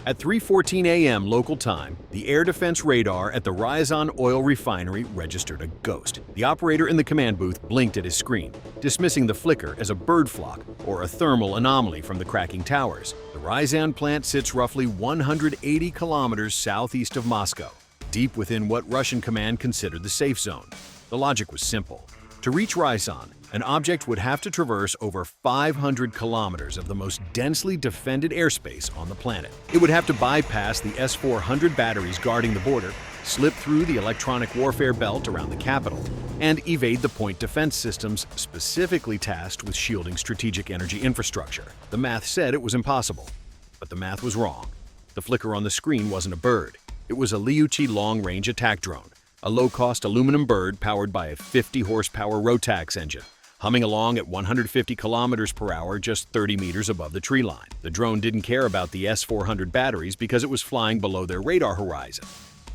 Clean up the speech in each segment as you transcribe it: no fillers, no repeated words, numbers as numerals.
At 3:14 a.m. local time, the air defense radar at the Ryazan oil refinery registered a ghost. The operator in the command booth blinked at his screen, dismissing the flicker as a bird flock or a thermal anomaly from the cracking towers. The Ryazan plant sits roughly 180 kilometers southeast of Moscow, deep within what Russian command considered the safe zone. The logic was simple. To reach Ryazan, an object would have to traverse over 500 kilometers of the most densely defended airspace on the planet. It would have to bypass the S-400 batteries guarding the border, slip through the electronic warfare belt around the capital, and evade the point defense systems specifically tasked with shielding strategic energy infrastructure. The math said it was impossible, but the math was wrong. The flicker on the screen wasn't a bird. It was a Lyutyi long-range attack drone, a low-cost aluminum bird powered by a 50-horsepower Rotax engine, humming along at 150 kilometers per hour just 30 meters above the tree line. The drone didn't care about the S-400 batteries because it was flying below their radar horizon.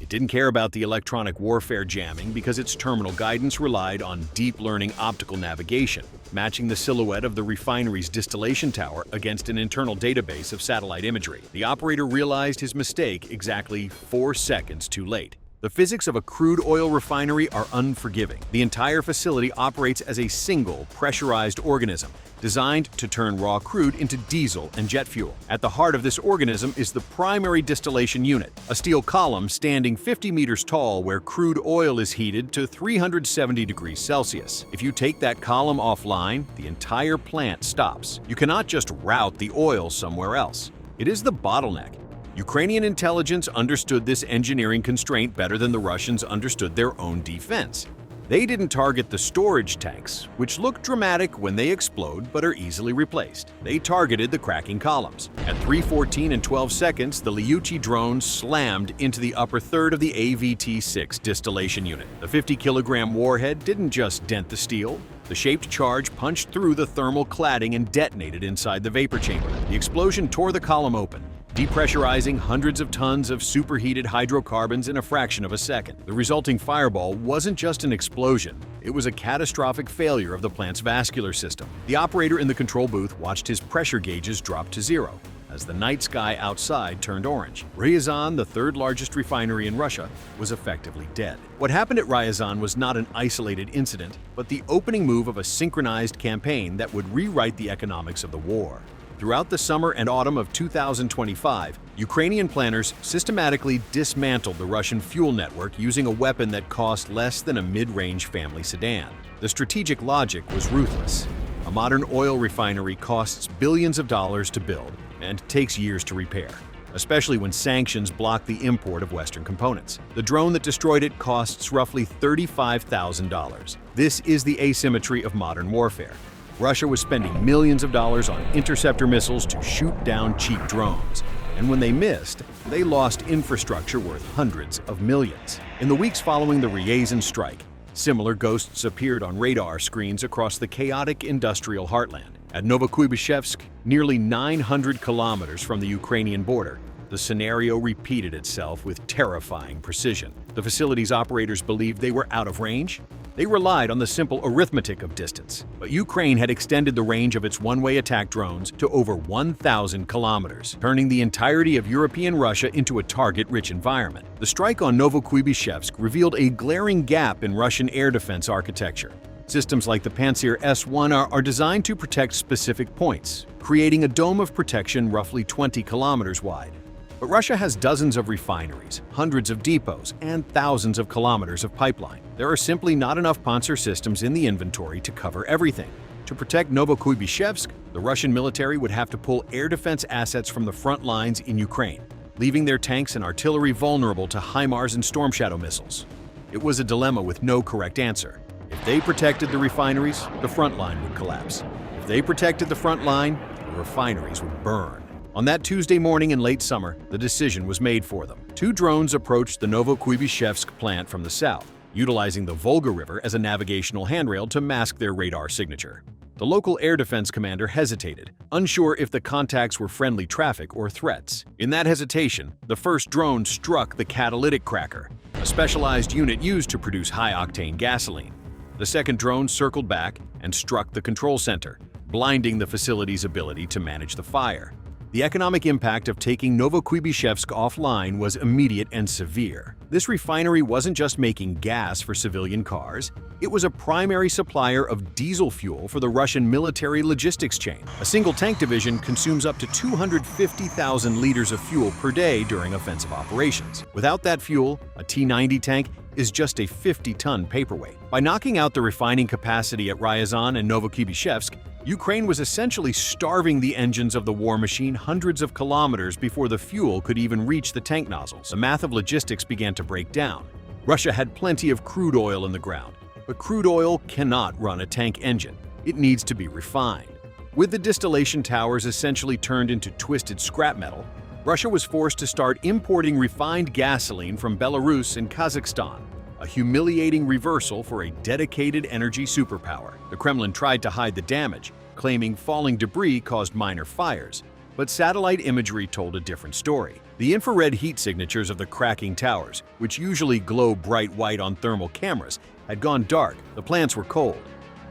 It didn't care about the electronic warfare jamming because its terminal guidance relied on deep learning optical navigation, matching the silhouette of the refinery's distillation tower against an internal database of satellite imagery. The operator realized his mistake exactly 4 seconds too late. The physics of a crude oil refinery are unforgiving. The entire facility operates as a single, pressurized organism, designed to turn raw crude into diesel and jet fuel. At the heart of this organism is the primary distillation unit, a steel column standing 50 meters tall where crude oil is heated to 370 degrees Celsius. If you take that column offline, the entire plant stops. You cannot just route the oil somewhere else. It is the bottleneck. Ukrainian intelligence understood this engineering constraint better than the Russians understood their own defense. They didn't target the storage tanks, which look dramatic when they explode but are easily replaced. They targeted the cracking columns. At 3:14 and 12 seconds, the Lyutyi drone slammed into the upper third of the AVT-6 distillation unit. The 50-kilogram warhead didn't just dent the steel. The shaped charge punched through the thermal cladding and detonated inside the vapor chamber. The explosion tore the column open, depressurizing hundreds of tons of superheated hydrocarbons in a fraction of a second. The resulting fireball wasn't just an explosion, it was a catastrophic failure of the plant's vascular system. The operator in the control booth watched his pressure gauges drop to zero as the night sky outside turned orange. Ryazan, the third largest refinery in Russia, was effectively dead. What happened at Ryazan was not an isolated incident, but the opening move of a synchronized campaign that would rewrite the economics of the war. Throughout the summer and autumn of 2025, Ukrainian planners systematically dismantled the Russian fuel network using a weapon that cost less than a mid-range family sedan. The strategic logic was ruthless. A modern oil refinery costs billions of dollars to build and takes years to repair, especially when sanctions block the import of Western components. The drone that destroyed it costs roughly $35,000. This is the asymmetry of modern warfare. Russia was spending millions of dollars on interceptor missiles to shoot down cheap drones. And when they missed, they lost infrastructure worth hundreds of millions. In the weeks following the Ryazan strike, similar ghosts appeared on radar screens across the chaotic industrial heartland. At Novokuibyshevsk, nearly 900 kilometers from the Ukrainian border, the scenario repeated itself with terrifying precision. The facility's operators believed they were out of range. They relied on the simple arithmetic of distance. But Ukraine had extended the range of its one-way attack drones to over 1,000 kilometers, turning the entirety of European Russia into a target-rich environment. The strike on Novokuibyshevsk revealed a glaring gap in Russian air defense architecture. Systems like the Pantsir S-1 are designed to protect specific points, creating a dome of protection roughly 20 kilometers wide. But Russia has dozens of refineries, hundreds of depots, and thousands of kilometers of pipeline. There are simply not enough Pantsir systems in the inventory to cover everything. To protect Novokuibyshevsk, the Russian military would have to pull air defense assets from the front lines in Ukraine, leaving their tanks and artillery vulnerable to HIMARS and Storm Shadow missiles. It was a dilemma with no correct answer. If they protected the refineries, the front line would collapse. If they protected the front line, the refineries would burn. On that Tuesday morning in late summer, the decision was made for them. 2 drones approached the Novokuibyshevsk plant from the south, utilizing the Volga River as a navigational handrail to mask their radar signature. The local air defense commander hesitated, unsure if the contacts were friendly traffic or threats. In that hesitation, the first drone struck the catalytic cracker, a specialized unit used to produce high-octane gasoline. The second drone circled back and struck the control center, blinding the facility's ability to manage the fire. The economic impact of taking Novokuibyshevsk offline was immediate and severe. This refinery wasn't just making gas for civilian cars, it was a primary supplier of diesel fuel for the Russian military logistics chain. A single tank division consumes up to 250,000 liters of fuel per day during offensive operations. Without that fuel, a T-90 tank is just a 50-ton paperweight. By knocking out the refining capacity at Ryazan and Novokuibyshevsk, Ukraine was essentially starving the engines of the war machine hundreds of kilometers before the fuel could even reach the tank nozzles. The math of logistics began to break down. Russia had plenty of crude oil in the ground, but crude oil cannot run a tank engine. It needs to be refined. With the distillation towers essentially turned into twisted scrap metal, Russia was forced to start importing refined gasoline from Belarus and Kazakhstan, a humiliating reversal for a dedicated energy superpower. The Kremlin tried to hide the damage, claiming falling debris caused minor fires, but satellite imagery told a different story. The infrared heat signatures of the cracking towers, which usually glow bright white on thermal cameras, had gone dark. The plants were cold.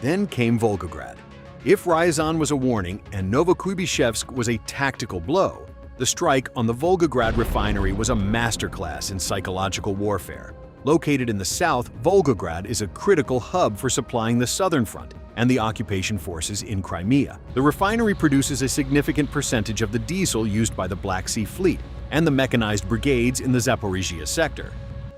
Then came Volgograd. If Ryazan was a warning and Novokuibyshevsk was a tactical blow, the strike on the Volgograd refinery was a masterclass in psychological warfare. Located in the south, Volgograd is a critical hub for supplying the southern front and the occupation forces in Crimea. The refinery produces a significant percentage of the diesel used by the Black Sea Fleet and the mechanized brigades in the Zaporizhia sector.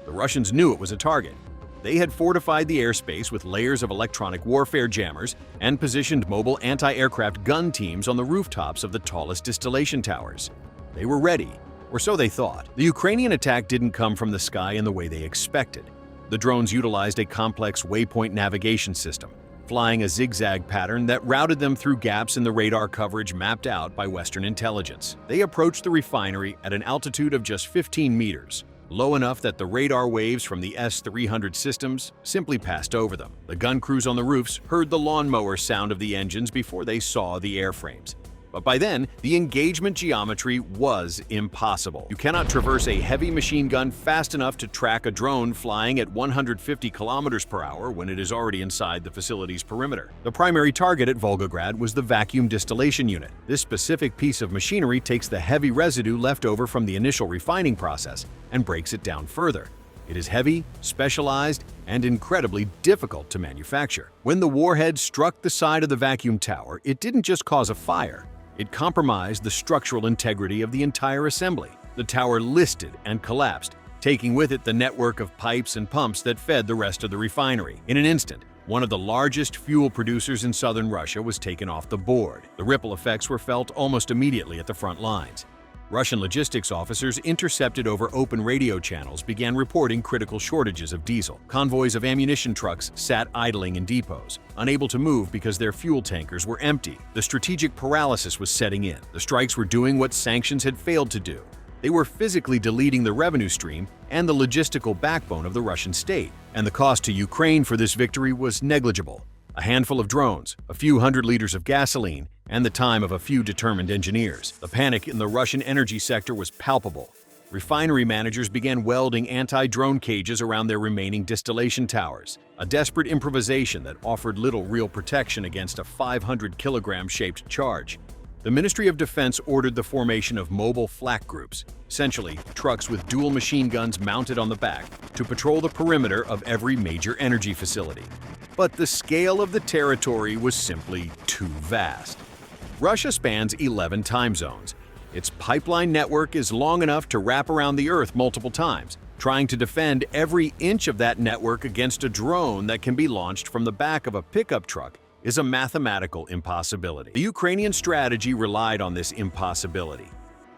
The Russians knew it was a target. They had fortified the airspace with layers of electronic warfare jammers and positioned mobile anti-aircraft gun teams on the rooftops of the tallest distillation towers. They were ready, or so they thought. The Ukrainian attack didn't come from the sky in the way they expected. The drones utilized a complex waypoint navigation system, flying a zigzag pattern that routed them through gaps in the radar coverage mapped out by Western intelligence. They approached the refinery at an altitude of just 15 meters, low enough that the radar waves from the S-400 systems simply passed over them. The gun crews on the roofs heard the lawnmower sound of the engines before they saw the airframes. But by then, the engagement geometry was impossible. You cannot traverse a heavy machine gun fast enough to track a drone flying at 150 kilometers per hour when it is already inside the facility's perimeter. The primary target at Volgograd was the vacuum distillation unit. This specific piece of machinery takes the heavy residue left over from the initial refining process and breaks it down further. It is heavy, specialized, and incredibly difficult to manufacture. When the warhead struck the side of the vacuum tower, it didn't just cause a fire. It compromised the structural integrity of the entire assembly. The tower listed and collapsed, taking with it the network of pipes and pumps that fed the rest of the refinery. In an instant, one of the largest fuel producers in southern Russia was taken off the board. The ripple effects were felt almost immediately at the front lines. Russian logistics officers intercepted over open radio channels began reporting critical shortages of diesel. Convoys of ammunition trucks sat idling in depots, unable to move because their fuel tankers were empty. The strategic paralysis was setting in. The strikes were doing what sanctions had failed to do. They were physically deleting the revenue stream and the logistical backbone of the Russian state. And the cost to Ukraine for this victory was negligible. A handful of drones, a few hundred liters of gasoline, and the time of a few determined engineers. The panic in the Russian energy sector was palpable. Refinery managers began welding anti-drone cages around their remaining distillation towers, a desperate improvisation that offered little real protection against a 500-kilogram-shaped charge. The Ministry of Defense ordered the formation of mobile flak groups, essentially trucks with dual machine guns mounted on the back, to patrol the perimeter of every major energy facility. But the scale of the territory was simply too vast. Russia spans 11 time zones. Its pipeline network is long enough to wrap around the Earth multiple times. Trying to defend every inch of that network against a drone that can be launched from the back of a pickup truck is a mathematical impossibility. The Ukrainian strategy relied on this impossibility.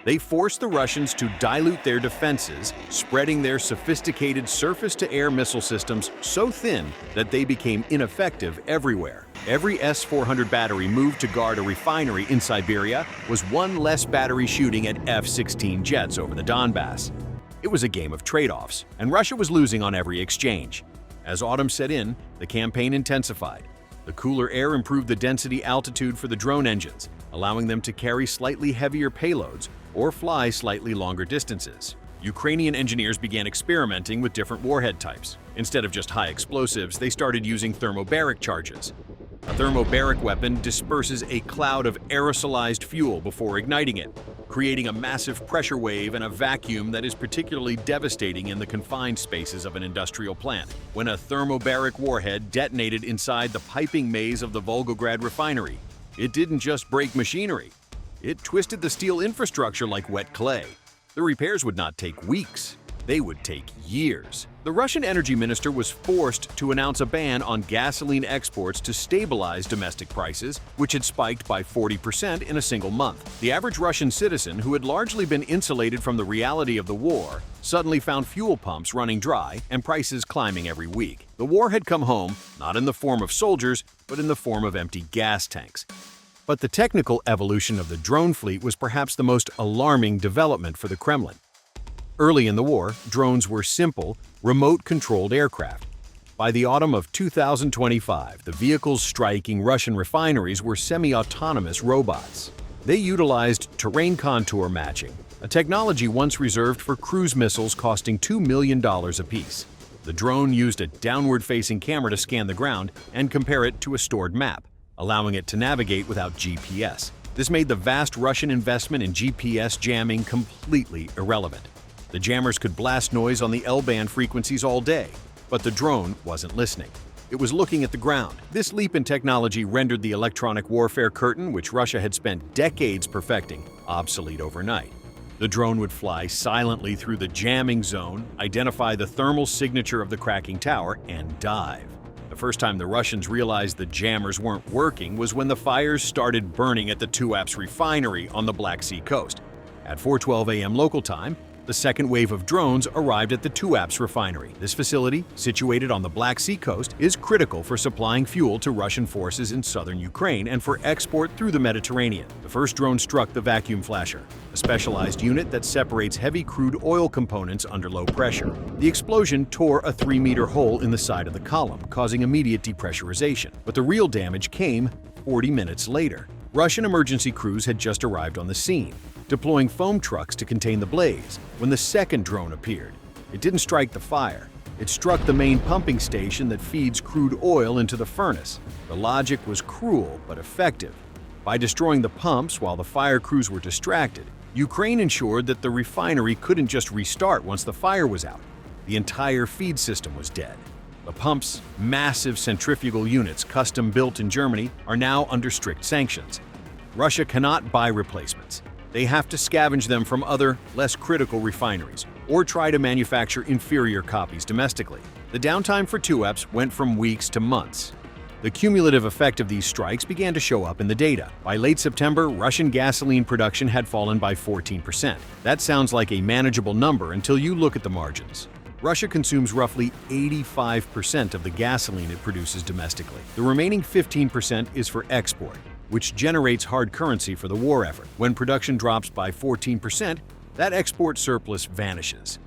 They forced the Russians to dilute their defenses, spreading their sophisticated surface-to-air missile systems so thin that they became ineffective everywhere. Every S-400 battery moved to guard a refinery in Siberia was one less battery shooting at F-16 jets over the Donbass. It was a game of trade-offs, and Russia was losing on every exchange. As autumn set in, the campaign intensified. The cooler air improved the density altitude for the drone engines, allowing them to carry slightly heavier payloads or fly slightly longer distances. Ukrainian engineers began experimenting with different warhead types. Instead of just high explosives, they started using thermobaric charges. A thermobaric weapon disperses a cloud of aerosolized fuel before igniting it, creating a massive pressure wave and a vacuum that is particularly devastating in the confined spaces of an industrial plant. When a thermobaric warhead detonated inside the piping maze of the Volgograd refinery, it didn't just break machinery. It twisted the steel infrastructure like wet clay. The repairs would not take weeks. They would take years. The Russian energy minister was forced to announce a ban on gasoline exports to stabilize domestic prices, which had spiked by 40% in a single month. The average Russian citizen, who had largely been insulated from the reality of the war, suddenly found fuel pumps running dry and prices climbing every week. The war had come home, not in the form of soldiers, but in the form of empty gas tanks. But the technical evolution of the drone fleet was perhaps the most alarming development for the Kremlin. Early in the war, drones were simple, remote-controlled aircraft. By the autumn of 2025, the vehicles striking Russian refineries were semi-autonomous robots. They utilized terrain contour matching, a technology once reserved for cruise missiles costing $2 million apiece. The drone used a downward-facing camera to scan the ground and compare it to a stored map, allowing it to navigate without GPS. This made the vast Russian investment in GPS jamming completely irrelevant. The jammers could blast noise on the L-band frequencies all day, but the drone wasn't listening. It was looking at the ground. This leap in technology rendered the electronic warfare curtain, which Russia had spent decades perfecting, obsolete overnight. The drone would fly silently through the jamming zone, identify the thermal signature of the cracking tower, and dive. The first time the Russians realized the jammers weren't working was when the fires started burning at the Tuapse refinery on the Black Sea coast. At 4:12 a.m. local time, the second wave of drones arrived at the Tuapse refinery. This facility, situated on the Black Sea coast, is critical for supplying fuel to Russian forces in southern Ukraine and for export through the Mediterranean. The first drone struck the vacuum flasher, a specialized unit that separates heavy crude oil components under low pressure. The explosion tore a 3-meter hole in the side of the column, causing immediate depressurization. But the real damage came 40 minutes later. Russian emergency crews had just arrived on the scene, deploying foam trucks to contain the blaze, when the second drone appeared. It didn't strike the fire. It struck the main pumping station that feeds crude oil into the furnace. The logic was cruel but effective. By destroying the pumps while the fire crews were distracted, Ukraine ensured that the refinery couldn't just restart once the fire was out. The entire feed system was dead. The pump's massive centrifugal units, custom-built in Germany, are now under strict sanctions. Russia cannot buy replacements. They have to scavenge them from other, less critical refineries, or try to manufacture inferior copies domestically. The downtime for Tuapse went from weeks to months. The cumulative effect of these strikes began to show up in the data. By late September, Russian gasoline production had fallen by 14%. That sounds like a manageable number until you look at the margins. Russia consumes roughly 85% of the gasoline it produces domestically. The remaining 15% is for export, which generates hard currency for the war effort. When production drops by 14%, that export surplus vanishes.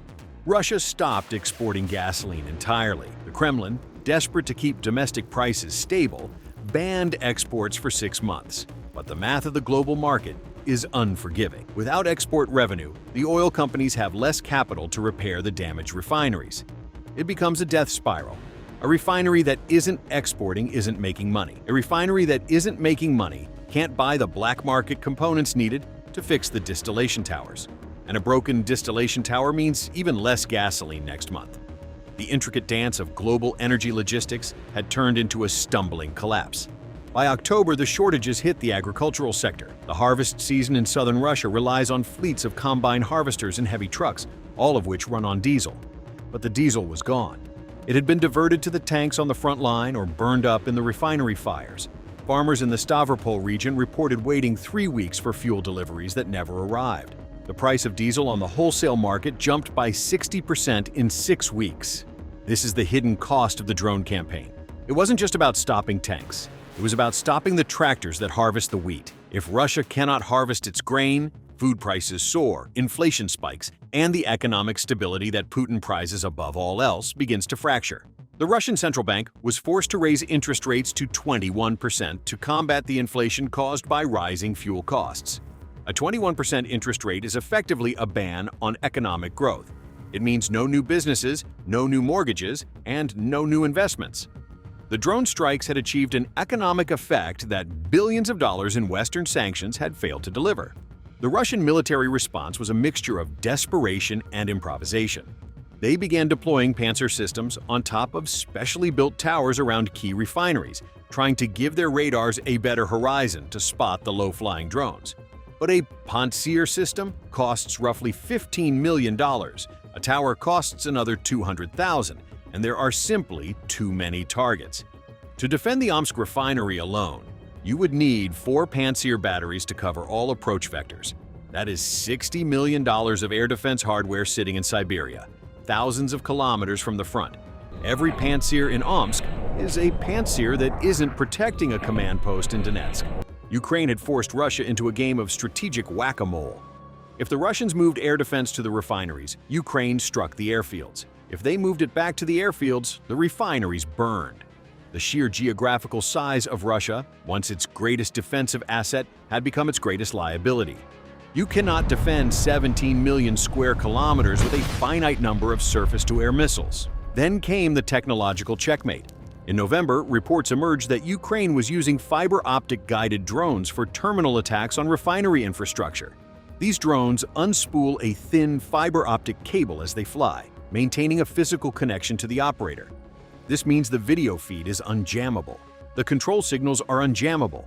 Russia stopped exporting gasoline entirely. The Kremlin, desperate to keep domestic prices stable, banned exports for 6 months. But the math of the global market is unforgiving. Without export revenue, the oil companies have less capital to repair the damaged refineries. It becomes a death spiral. A refinery that isn't exporting isn't making money. A refinery that isn't making money can't buy the black market components needed to fix the distillation towers. And a broken distillation tower means even less gasoline next month. The intricate dance of global energy logistics had turned into a stumbling collapse. By October, the shortages hit the agricultural sector. The harvest season in southern Russia relies on fleets of combine harvesters and heavy trucks, all of which run on diesel. But the diesel was gone. It had been diverted to the tanks on the front line or burned up in the refinery fires. Farmers in the Stavropol region reported waiting 3 weeks for fuel deliveries that never arrived. The price of diesel on the wholesale market jumped by 60% in 6 weeks. This is the hidden cost of the drone campaign. It wasn't just about stopping tanks. It was about stopping the tractors that harvest the wheat. If Russia cannot harvest its grain, food prices soar, inflation spikes, and the economic stability that Putin prizes above all else begins to fracture. The Russian central bank was forced to raise interest rates to 21% to combat the inflation caused by rising fuel costs. A 21% interest rate is effectively a ban on economic growth. It means no new businesses, no new mortgages, and no new investments. The drone strikes had achieved an economic effect that billions of dollars in Western sanctions had failed to deliver. The Russian military response was a mixture of desperation and improvisation. They began deploying Pantsir systems on top of specially built towers around key refineries, trying to give their radars a better horizon to spot the low-flying drones. But a Pantsir system costs roughly $15 million. A tower costs another $200,000, and there are simply too many targets. To defend the Omsk refinery alone, you would need 4 Pantsir batteries to cover all approach vectors. That is $60 million of air defense hardware sitting in Siberia, thousands of kilometers from the front. Every Pantsir in Omsk is a Pantsir that isn't protecting a command post in Donetsk. Ukraine had forced Russia into a game of strategic whack-a-mole. If the Russians moved air defense to the refineries, Ukraine struck the airfields. If they moved it back to the airfields, the refineries burned. The sheer geographical size of Russia, once its greatest defensive asset, had become its greatest liability. You cannot defend 17 million square kilometers with a finite number of surface-to-air missiles. Then came the technological checkmate. In November, reports emerged that Ukraine was using fiber-optic guided drones for terminal attacks on refinery infrastructure. These drones unspool a thin fiber-optic cable as they fly, maintaining a physical connection to the operator. This means the video feed is unjammable. The control signals are unjammable.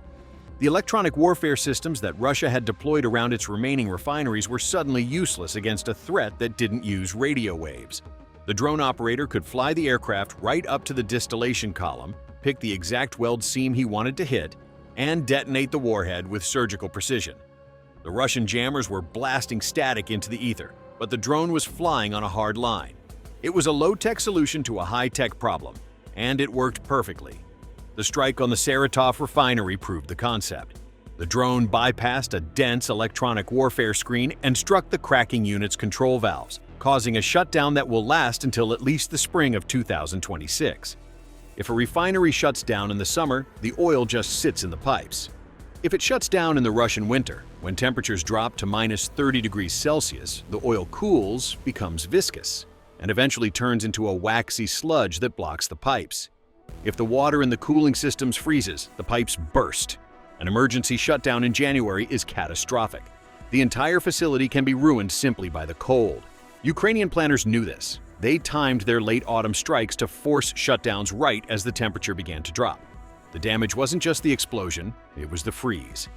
The electronic warfare systems that Russia had deployed around its remaining refineries were suddenly useless against a threat that didn't use radio waves. The drone operator could fly the aircraft right up to the distillation column, pick the exact weld seam he wanted to hit, and detonate the warhead with surgical precision. The Russian jammers were blasting static into the ether, but the drone was flying on a hard line. It was a low-tech solution to a high-tech problem, and it worked perfectly. The strike on the Saratov refinery proved the concept. The drone bypassed a dense electronic warfare screen and struck the cracking unit's control valves, causing a shutdown that will last until at least the spring of 2026. If a refinery shuts down in the summer, the oil just sits in the pipes. If it shuts down in the Russian winter, when temperatures drop to minus 30 degrees Celsius, the oil cools, becomes viscous, and eventually turns into a waxy sludge that blocks the pipes. If the water in the cooling systems freezes, the pipes burst. An emergency shutdown in January is catastrophic. The entire facility can be ruined simply by the cold. Ukrainian planners knew this. They timed their late autumn strikes to force shutdowns right as the temperature began to drop. The damage wasn't just the explosion, it was the freeze.